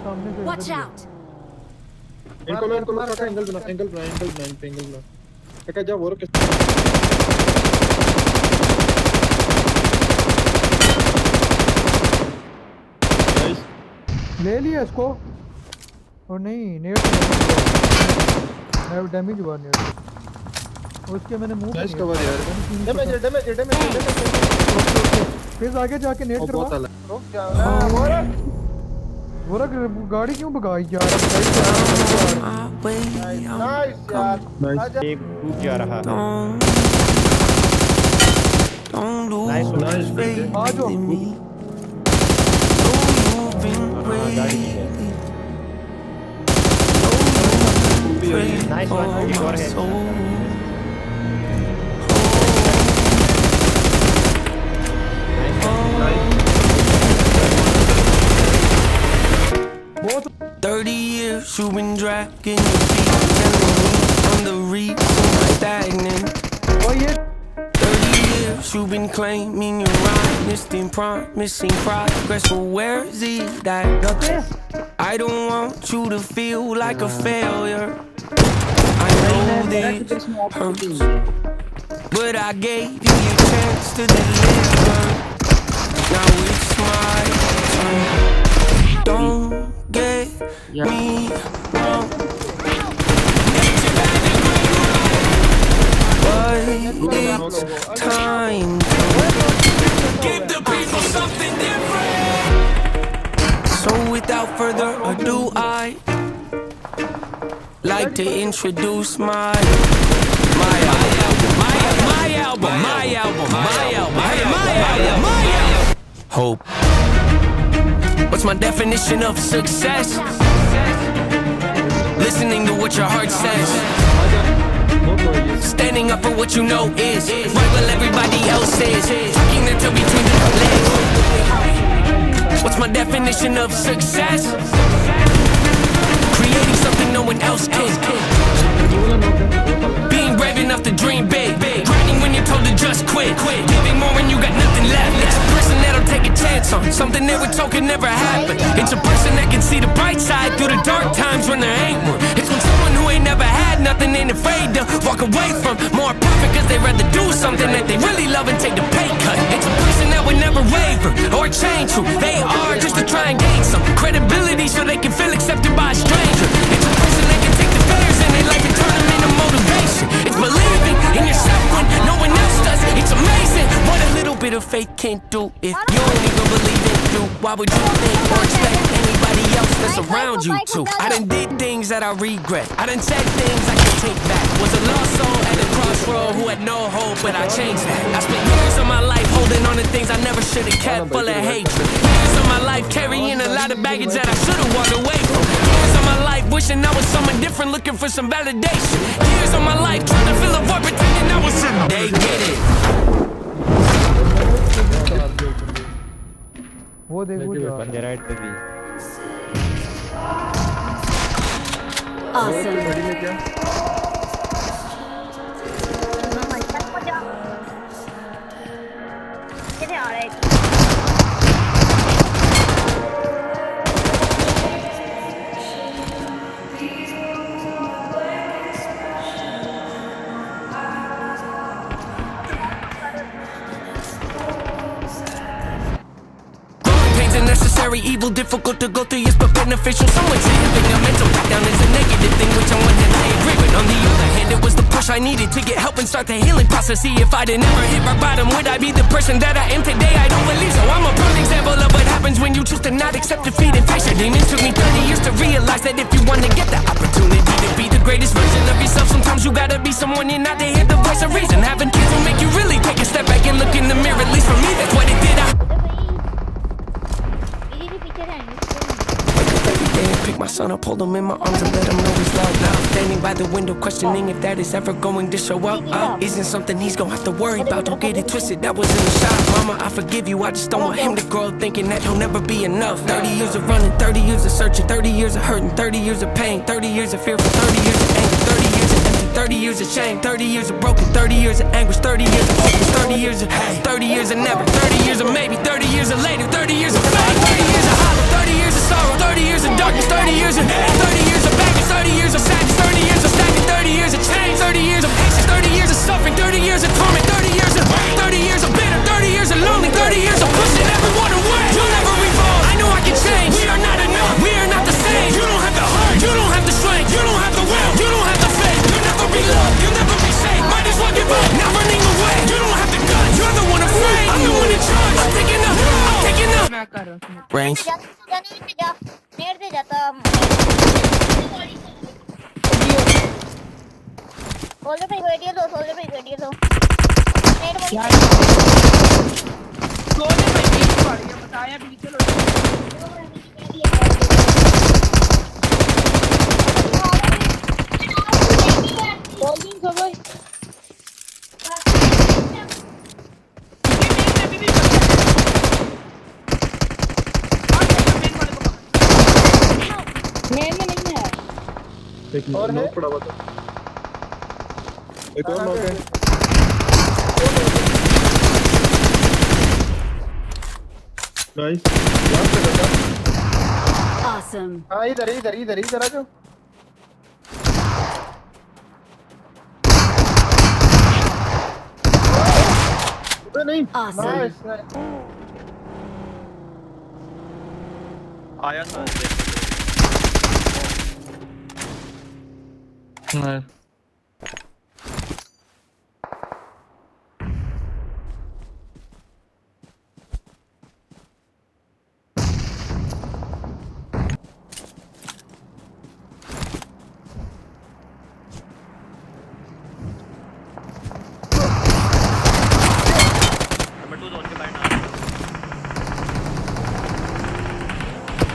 सामने से Watch out! इनको काका एंगल बना काका जा वो किस ले लिया इसको और नहीं नेट डैमेज हुआ नेट उसके मैंने मुंह नाइस कवर यार डैमेज फिर आगे जाके नेट करवा रुक जा वो गाड़ी क्यों भगाई यार नाइस यार एक टूट जा रहा है नाइस आ जाओ गाड़ी नाइस वन एक और है बहुत 30 years you've been dragging your feet, telling me I'm the reason I'm stagnant. और ये 30 years you've been claiming you're right, missing promising progress, but where is it at? I don't want you to feel like a failure. I know this hurts, but I gave you your chance to deliver. Now it's my turn. Don't get me wrong, but it's time to give the people something different. So without further ado, I like to introduce my album. Hope. What's my definition of success? Listening to what your heart says. Standing up for what you know is right while everybody else is tucking their toe between their legs. What's my definition of success? Creating something no one else can. Being brave enough to dream big. Grinding when you're told to just quit. Giving more when you got nothing left. It's a person that'll take a chance on something they were told could never happen. It's a person that can see the bright side through the dark times when there ain't one. It's when someone who ain't never had nothing ain't afraid to walk away from more profit cause they'd rather do something that they really love and take the pay cut. It's a person that would never waver or change who they are just to try and gain some credibility so they can feel accepted by a stranger. It's a person that can take the failures in their life and turn them into motivation. It's believing in yourself when no one else does. It's amazing what a little bit of faith can't do. If you don't even believe in you, why would you think or expect anybody else that's around you to? I done did things that I regret. I done said things I can take back. Was a lost soul at a crossroad who had no hope, but I changed that. I spent years of my life holding on to things I never should have kept, full of hatred. Years of my life carrying a lot of baggage that I should have walked away from. Years of my life wishing I was someone different, looking for some validation. Years of my life trying to fill a void, pretending I was certain they get it. वो देखो बंदे right पे भी Awesome. किधर आ रहा है? Necessary evil, difficult to go through, yes, but beneficial. Someone say having a mental breakdown is a negative thing, which on one hand I agree with. On the other hand, it was the push I needed to get help and start the healing process. See, if I'd never hit my bottom, would I be the person that I am today? I don't believe so. I'm a prime example of what happens when you choose to not accept defeat and face your demons. Took me 30 years to realize that if you want to get the opportunity to be the greatest version of yourself, sometimes you gotta be someone you're not to hear the voice of reason. Having kids will make you really take a step back and look in the mirror. At least for me, that's what it did. Pick my son up, hold him in my arms and let him know he's loved. Now standing by the window, questioning if that is ever going to show up. Isn't something he's gonna have to worry about. Don't get it twisted, that was in the shot. Mama, I forgive you, I just don't want him to grow up thinking that he'll never be enough. 30 years of running, 30 years of searching, 30 years of hurting, 30 years of pain, 30 years of fear, 30 years of anger, 30 years of empty, 30 years of shame, 30 years of broken, 30 years of anguish, 30 years of hopeless, 30 years of hate, 30 years of never, 30 years of maybe, 30 years of later, 30 years of fake, 30 years of hollow, 30 years of sorrow, 30 years of darkness, 30 years of hate, 30 years of baggage, 30 years of sadness, 30 years of stacking, 30 years of change, 30 years of patience, 30 years of suffering, 30 years of torment, 30 years of pain, 30 years of bitter, 30 years of lonely, 30 years of pushing everyone away. You'll never revolve. I know I can change. We are not enough. We are not the same. You don't have the heart. You don't have the strength. You don't have the will. You don't have the faith. You'll never be loved. You'll never be safe. Might as well give up. Not running away. You don't have the guts. You're the one afraid. I'm the one in charge. I'm taking the reins. नेट दे जाता soldier भाई video दो net क्या भाई सोने भाई बीच पड़ गया बताया भी चलो होल्डिंग सब भाई मेन में नहीं है एक और नॉक पड़ा हुआ था एक और नॉक है नाइस लास्ट पे बचा Awesome. हां इधर आ जाओ अबे नहीं Awesome. नाइस आया था नाइस